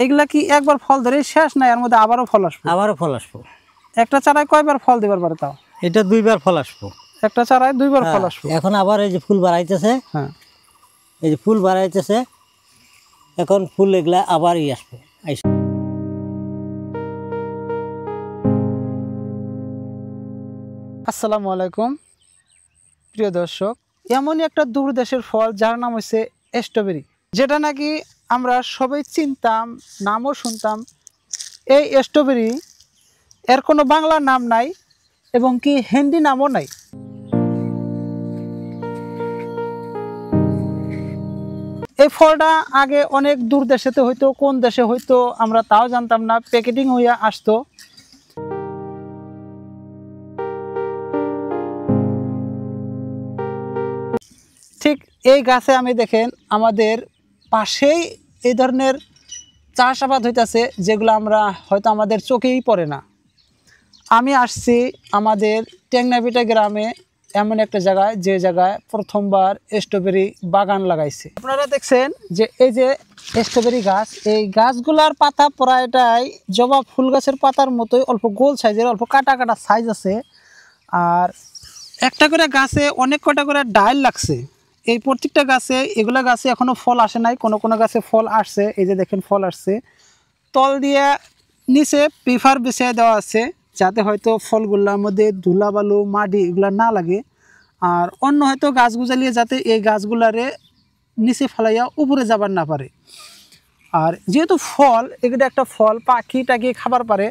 এগুলা কি একবার ফল ধরে শেষ না এর মধ্যে আবারও ফল আসবে? আবারও ফল আসবো। একটা চারায় কয়বার ফল দিবার পারে তাও? এটা 2বার ফল আসবো। একটা চারায় 2বার ফল আসবে। এখন আবার এই যে ফুল বাড়াইতেছে, হ্যাঁ এই যে ফুল বাড়াইতেছে, এখন ফুল এগুলা আবারই আসবে। আসসালামু আলাইকুম প্রিয় দর্শক, এমনই একটা দূর দেশের ফল যার নাম হচ্ছে স্ট্রবেরি, যেটা নাকি আমরা সবাই চিনতাম, নামও শুনতাম। এই স্ট্রবেরি এর কোনো বাংলা নাম নাই এবং কি হিন্দি নামও নাই। এই ফলটা আগে অনেক দূর দেশেতে হইতো, কোন দেশে হইতো আমরা তাও জানতাম না, প্যাকেটিং হইয়া আসতো। ঠিক এই গাছে আমি দেখেন আমাদের পাশেই এই ধরনের চাষাবাদ হইতেছে, যেগুলো আমরা হয়তো আমাদের চোখেই পড়ে না। আমি আসছি আমাদের টেংনাবিটা গ্রামে, এমন একটা জায়গায় যে জায়গায় প্রথমবার স্ট্রবেরি বাগান লাগাইছে। আপনারা দেখছেন যে এই যে স্ট্রবেরি গাছ, এই গাছগুলার পাতা প্রায়টাই জবা ফুল গাছের পাতার মতোই অল্প গোল সাইজের, অল্প কাটা কাটা সাইজ আছে। আর একটা করে গাছে অনেক কটা করে ডাল লাগছে। এই প্রত্যেকটা গাছে, এগুলা গাছে এখনো ফল আসে নাই, কোনো কোনো গাছে ফল আসছে। এই যে দেখেন ফল আসছে। তল দিয়ে নিচে পেপার বিছিয়ে দেওয়া আছে, যাতে হয়তো ফলগুলোর মধ্যে ধুলা বালু মাটি এগুলা না লাগে। আর অন্য হয়তো গাছ গুজালিয়ে যাতে এই গাছগুলারে নিচে ফেলাইয়া উপরে যাবার না পারে। আর যেহেতু ফল, এগুলো একটা ফল, পাখি টাকি খাবার পারে,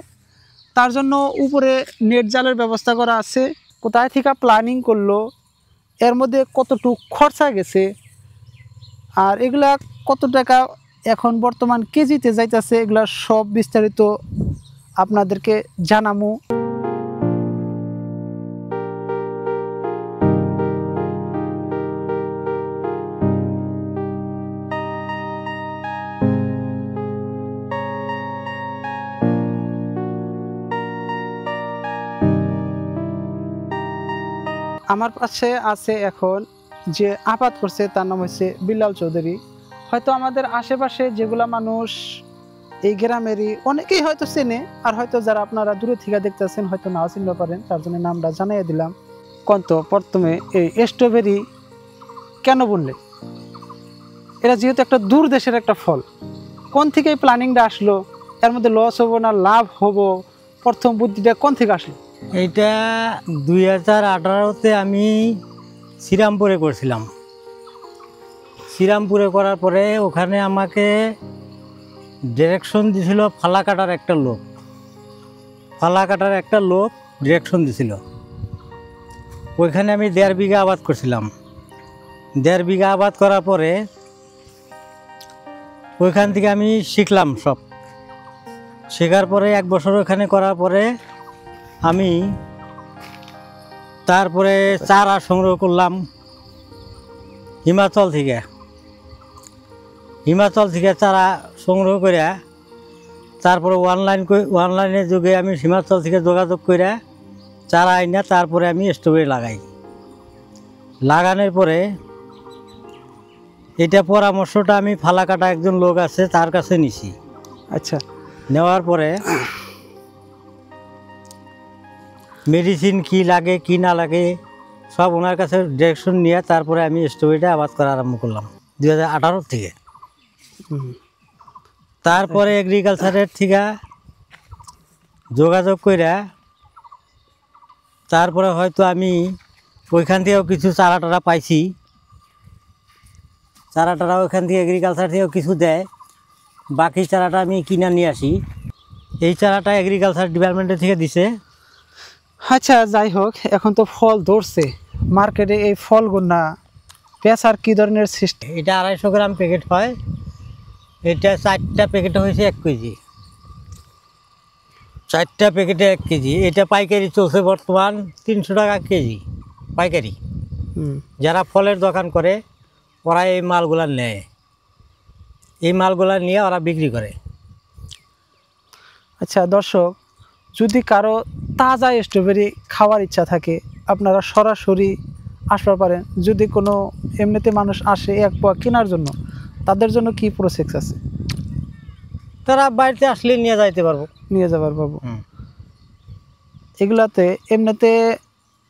তার জন্য উপরে নেট জালের ব্যবস্থা করা আছে। কোথায় থেকে প্ল্যানিং করলো, এর মধ্যে কতটুকু খরচা গেছে, আর এগুলা কত টাকা এখন বর্তমান কেজিতে যাইতেছে, এগুলা সব বিস্তারিত আপনাদেরকে জানামু। আমার পাশে আছে এখন যে আবাদ করছে, তার নাম হচ্ছে বিল্লাল চৌধুরী। হয়তো আমাদের আশেপাশে যেগুলা মানুষ এই গ্রামেরই অনেকেই হয়তো চেনে, আর হয়তো যারা আপনারা দূরে থেকে দেখতেছেন হয়তো নাও চিনতে পারেন, তার জন্য নামটা জানাইয়া দিলাম। কন্ত প্রথমে এই স্ট্রবেরি কেন বললে? এটা যেহেতু একটা দূর দেশের একটা ফল, কোন থেকে এই প্ল্যানিংটা আসলো? এর মধ্যে লস হবো না লাভ হবো, প্রথম বুদ্ধিটা কোন থেকে আসলো? এইটা 2018-তে আমি শ্রীরামপুরে করছিলাম। শ্রীরামপুরে করার পরে ওখানে আমাকে ডিরেকশন দিছিল ফালাকাটার একটা লোক। ফালাকাটার একটা লোক ডিরেকশন দিছিল। ওইখানে আমি 1.5 বিঘা আবাদ করছিলাম। 1.5 বিঘা আবাদ করার পরে ওইখান থেকে আমি শিখলাম সব। শেখার পরে 1 বছর ওখানে করার পরে আমি তারপরে চারা সংগ্রহ করলাম হিমাচল থেকে চারা সংগ্রহ করে, তারপরে অনলাইনের যুগে আমি হিমাচল থেকে যোগাযোগ করে চারা আইনা তারপরে আমি স্ট্রবেরি লাগাই। লাগানোর পরে এটা পরামর্শটা আমি ফালাকাটা একজন লোক আছে তার কাছে নিছি। আচ্ছা, নেওয়ার পরে মেডিসিন কি লাগে কি না লাগে সব ওনার কাছে ডিরেকশন নিয়ে তারপরে আমি স্ট্রবেরিটা আবাদ করা আরম্ভ করলাম 2018 থেকে। তারপরে এগ্রিকালচারের থেকে যোগাযোগ করে তারপরে হয়তো আমি ওইখান থেকেও কিছু চারা টারা পাইছি। চারা টারা ওইখান থেকে এগ্রিকালচার থেকেও কিছু দেয়, বাকি চারাটা আমি কিনে নিয়ে আসি। এই চারাটা এগ্রিকালচার ডিপার্টমেন্টের থেকে দিছে। আচ্ছা যাই হোক, এখন তো ফল ধরছে মার্কেটে, এই ফলগুলা পেঁচার কি ধরনের সিস্টেম? এটা 250 গ্রাম প্যাকেট হয়। এটা 4টা প্যাকেটে হয়েছে 1 কেজি। 4টা প্যাকেটে 1 কেজি। এটা পাইকারি চলছে বর্তমান 300 টাকা কেজি পাইকারি। যারা ফলের দোকান করে ওরা এই মালগুলা নেয়, এই মালগুলা নিয়ে ওরা বিক্রি করে। আচ্ছা দর্শক, যদি কারো তাজা স্ট্রবেরি খাওয়ার ইচ্ছা থাকে আপনারা সরাসরি আসতে পারেন। যদি কোনো এমনিতে মানুষ আসে 1 পোয়া কেনার জন্য, তাদের জন্য কি প্রসেস আছে? তারা বাড়িতে আসলে নিয়ে যাইতে পারবো। নিয়ে যাবার পাবো। এগুলাতে এমনিতে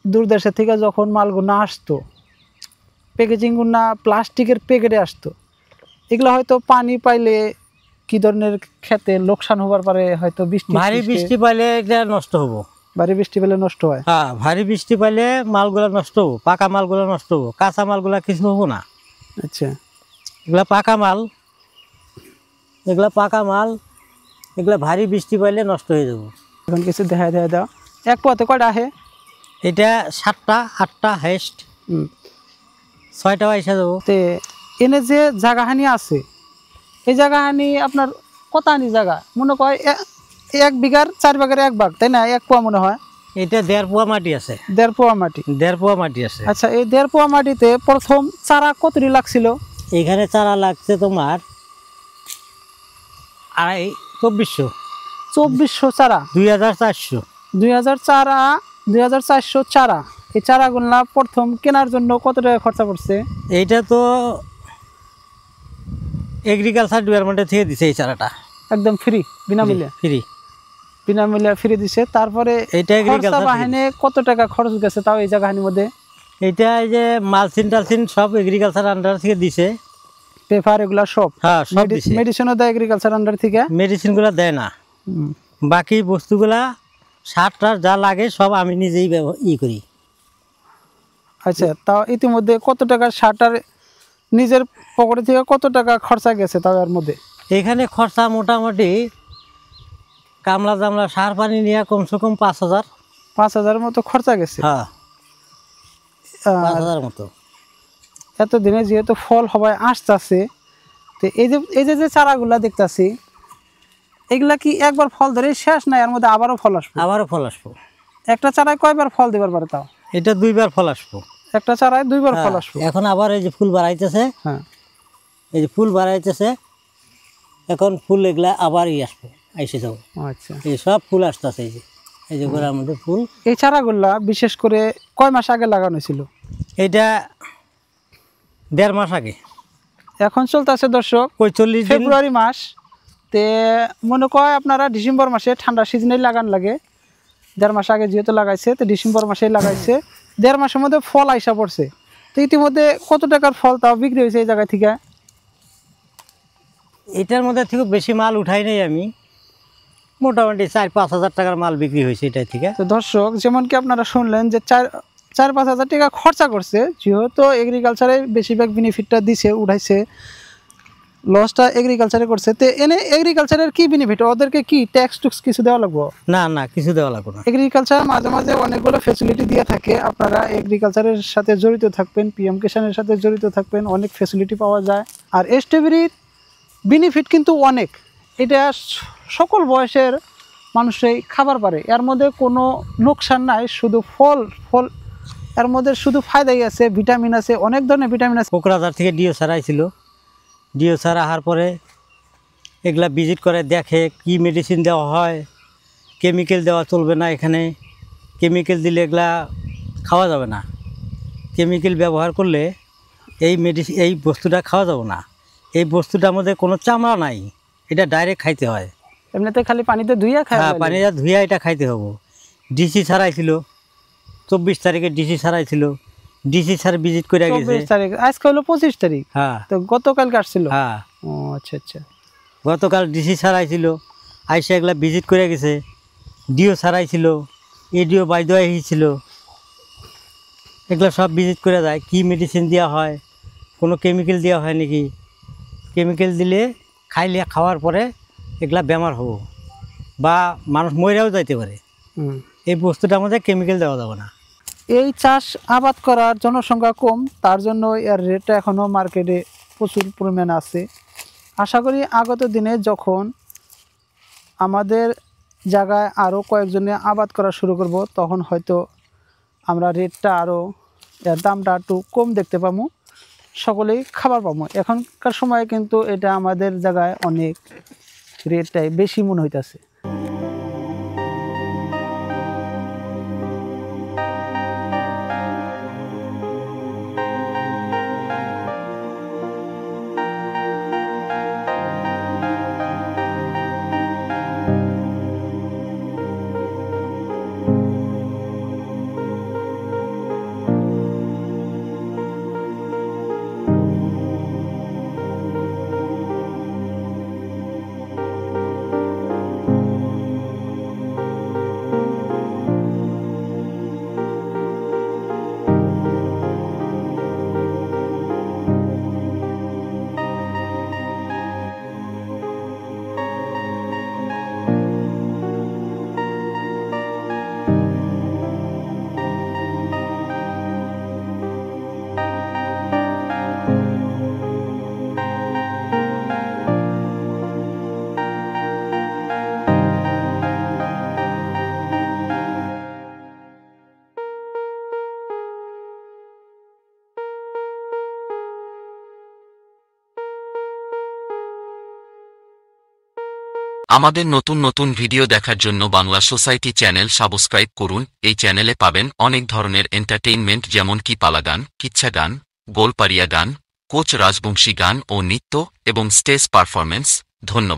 দূর দেশের থেকে যখন মালগুলো আসতো, প্যাকেজিংগুলো প্লাস্টিকের প্যাকেটে আসতো, এগুলো হয়তো পানি পাইলে কি ধরনের খেতে লোকসান হবার পারে, হয়তো ভারী বৃষ্টি পাইলে এটা নষ্ট হবো। ভারী বৃষ্টি পেলে নষ্ট হয়। হ্যাঁ, ভারী বৃষ্টি পাইলে মালগুলা নষ্ট হবো, পাকা মালগুলা নষ্ট হবো, কাঁচা মালগুলা কিছু হবো না। আচ্ছা, এগুলা পাকা মাল, এগুলা পাকা মাল, এগুলা ভারী বৃষ্টি পাইলে নষ্ট হয়ে যাবো। এখন কিছু দেখা দাও। এক পথে কয়টা আহে? এটা 7টা 8টা হাইস্ট, 6টা এসে যাবো। তে এনে যে জায়গাহানি আছে, এই জায়গাহানি আপনার কতখানি জায়গা? মনে কয় 1 বিঘার 4 ভাগের 1 ভাগ, তাই না? 1 পোয়া মনে হয়। এটা 1.5 পোয়া মাটি আছে। 1.5 পোয়া মাটি। 1.5 পোয়া মাটি আছে। আচ্ছা, এই 1.5 পোয়া মাটিতে প্রথম চারা কতটি লাগছিল? এখানে চারা লাগছে তোমার 2400 চারা। 2400 2400 চারা। এই চারাগুলা প্রথম কেনার জন্য কত টাকা খরচা পড়ছে? এইটা তো এগ্রিকালচার ডিপার্টমেন্টের থেকে দিছে এই চারাটা, একদম ফ্রি, বিনামূল্যে। বিনামূল্যে ফ্রি দিছে। তারপরে এইটা খরচা বাহিনী কত টাকা খরচ গেছে তাও এই জায়গাহানির মধ্যে? এইটা এই যে মালচিন টালচিন সব এগ্রিকালচার আন্ডার থেকে দিছে, পেপার এগুলা সব। হ্যাঁ, সব দিছে। মেডিসিনও দেয় এগ্রিকালচার আন্ডার থেকে? মেডিসিনগুলো দেয় না, বাকি বস্তুগুলা সার টার যা লাগে সব আমি নিজেই করি। আচ্ছা, তাও ইতিমধ্যে কত টাকার সারটার নিজের পকেটে থেকে কত টাকা খরচা গেছে তাও এর মধ্যে? এখানে খরচা মোটামুটি কামলা জামলা সার পানি নিয়ে কমসে কম 5000। 5000 মতো খরচা গেছে। হ্যাঁ, 5000 মতো। এতদিনে যেহেতু ফল হবাই আসতেছে, তো এই যে চারাগুলা দেখতেছি, এগুলা কি একবার ফল ধরে শেষ না এর মধ্যে আবারও ফল আসবে? আবারও ফল আসবো। একটা চারায় কয়বার ফল দিবার পারে তাও? এটা 2বার ফল আসবো। একটা চারায় 2বার ফল আসবে। এখন আবার এই যে ফুল বাড়াইতেছে, হ্যাঁ, এই যে ফুল বাড়াইতেছে, এখন ফুল এগুলা আবারই আসবো, আইসে যাবো। আচ্ছা, এই সব ফুল আসতেছে, এই যে গোড়ার মধ্যে ফুল। এই চারাগুলা বিশেষ করে কয় মাস আগে লাগানো ছিল? এইটা 1.5 মাস আগে। এখন চলতেছে দর্শক 45 দিন। ফেব্রুয়ারি মাস, তে মনে কয় আপনারা ডিসেম্বর মাসে ঠান্ডা সিজনেই লাগান লাগে। 1.5 মাস আগে যেহেতু লাগাইছে, তো ডিসেম্বর মাসেই লাগাইছে। 1.5 মাসের মধ্যে ফল আইসা পড়ছে। তো ইতিমধ্যে কত টাকার ফল তাও বিক্রি হয়েছে এই জায়গা থেকে? এটার মধ্যে থেকে বেশি মাল উঠাই নাই আমি, মোটামুটি 4-5 হাজার টাকার মাল বিক্রি হয়েছে এটা থেকে। তো দর্শক, যেমন কি আপনারা শুনলেন যে 4-5 হাজার টাকা খরচা করছে, যেহেতু এগ্রিকালচারে বেশিরভাগ বেনিফিটটা দিছে, উঠাইছে, লসটা এগ্রিকালচারে করছে। তো এনে এগ্রিকালচারের কি বেনিফিট? ওদেরকে কি ট্যাক্স টুক্স কিছু দেওয়া লাগবে? না না, কিছু দেওয়া লাগবে না। এগ্রিকালচার মাঝে মাঝে অনেকগুলো ফ্যাসিলিটি দিয়ে থাকে, আপনারা এগ্রিকালচারের সাথে জড়িত থাকবেন, পিএম কিষানের সাথে জড়িত থাকবেন, অনেক ফ্যাসিলিটি পাওয়া যায়। আর স্ট্রবেরির বেনিফিট কিন্তু অনেক, এটা সকল বয়সের মানুষই খাবার পারে, এর মধ্যে কোনো লোকসান নাই, শুধু ফল এর মধ্যে শুধু ফায়দাই আছে, ভিটামিন আছে, অনেক ধরনের ভিটামিন আছে। কোকরাঝার থেকে ডিও স্যার আইছিল, ডিও স্যার আসার পরে এগুলা ভিজিট করে, দেখে কি মেডিসিন দেওয়া হয়, কেমিক্যাল দেওয়া চলবে না, এখানে কেমিক্যাল দিলে এগুলা খাওয়া যাবে না, কেমিক্যাল ব্যবহার করলে এই বস্তুটা খাওয়া যাবে না, এই বস্তুটার মধ্যে কোনো চামড়া নাই, এটা ডাইরেক্ট খাইতে হয়। এমনিতে খালি পানিতে ধুইয়া খায়? হ্যাঁ, পানিটা ধুইয়া এটা খাইতে হবো। ডিসি ছাড়াইছিল 24 তারিখে, ডিসি ছাড়াইছিল, ডিসি স্যার ভিজিট করে গেছে। 24 তারিখ, আজকে হলো 25 তারিখ। হ্যাঁ, তো গতকালকে আসছিল? হ্যাঁ, ও আচ্ছা আচ্ছা। গতকাল ডিসি স্যার আইছিল, আইসা এগুলা ভিজিট করে গেছে। ডিও স্যার আইছিল, এডিও বাইদ এসেছিল, এগুলো সব ভিজিট করে যায়, কি মেডিসিন দেওয়া হয়, কোনো কেমিক্যাল দেওয়া হয় নাকি, কেমিক্যাল দিলে খাওয়ার পরে এগুলা বেমার হবো বা মানুষ মরেও যাইতে পারে, এই বস্তুটার মধ্যে কেমিক্যাল দেওয়া যাবে না। এই চাষ আবাদ করার জনসংখ্যা কম, তার জন্য এর রেটটা এখনও মার্কেটে প্রচুর পরিমাণে আছে। আশা করি আগত দিনে যখন আমাদের জায়গায় আরও কয়েকজনে আবাদ করা শুরু করব, তখন হয়তো আমরা রেটটা আরও, এর দামটা একটু কম দেখতে পাবো, সকলেই খাবার পাবো। এখনকার সময়ে কিন্তু এটা আমাদের জায়গায় অনেক রেটটাই বেশি মনে হইতেছে। আমাদের নতুন নতুন ভিডিও দেখার জন্য বাংলা সোসাইটি চ্যানেল সাবস্ক্রাইব করুন। এই চ্যানেলে পাবেন অনেক ধরনের এন্টারটেইনমেন্ট, যেমন কি পালা গান, কিচ্ছা গান, গোলপাড়িয়া গান, কোচ রাজবংশী গান ও নৃত্য এবং স্টেজ পারফরমেন্স। ধন্যবাদ।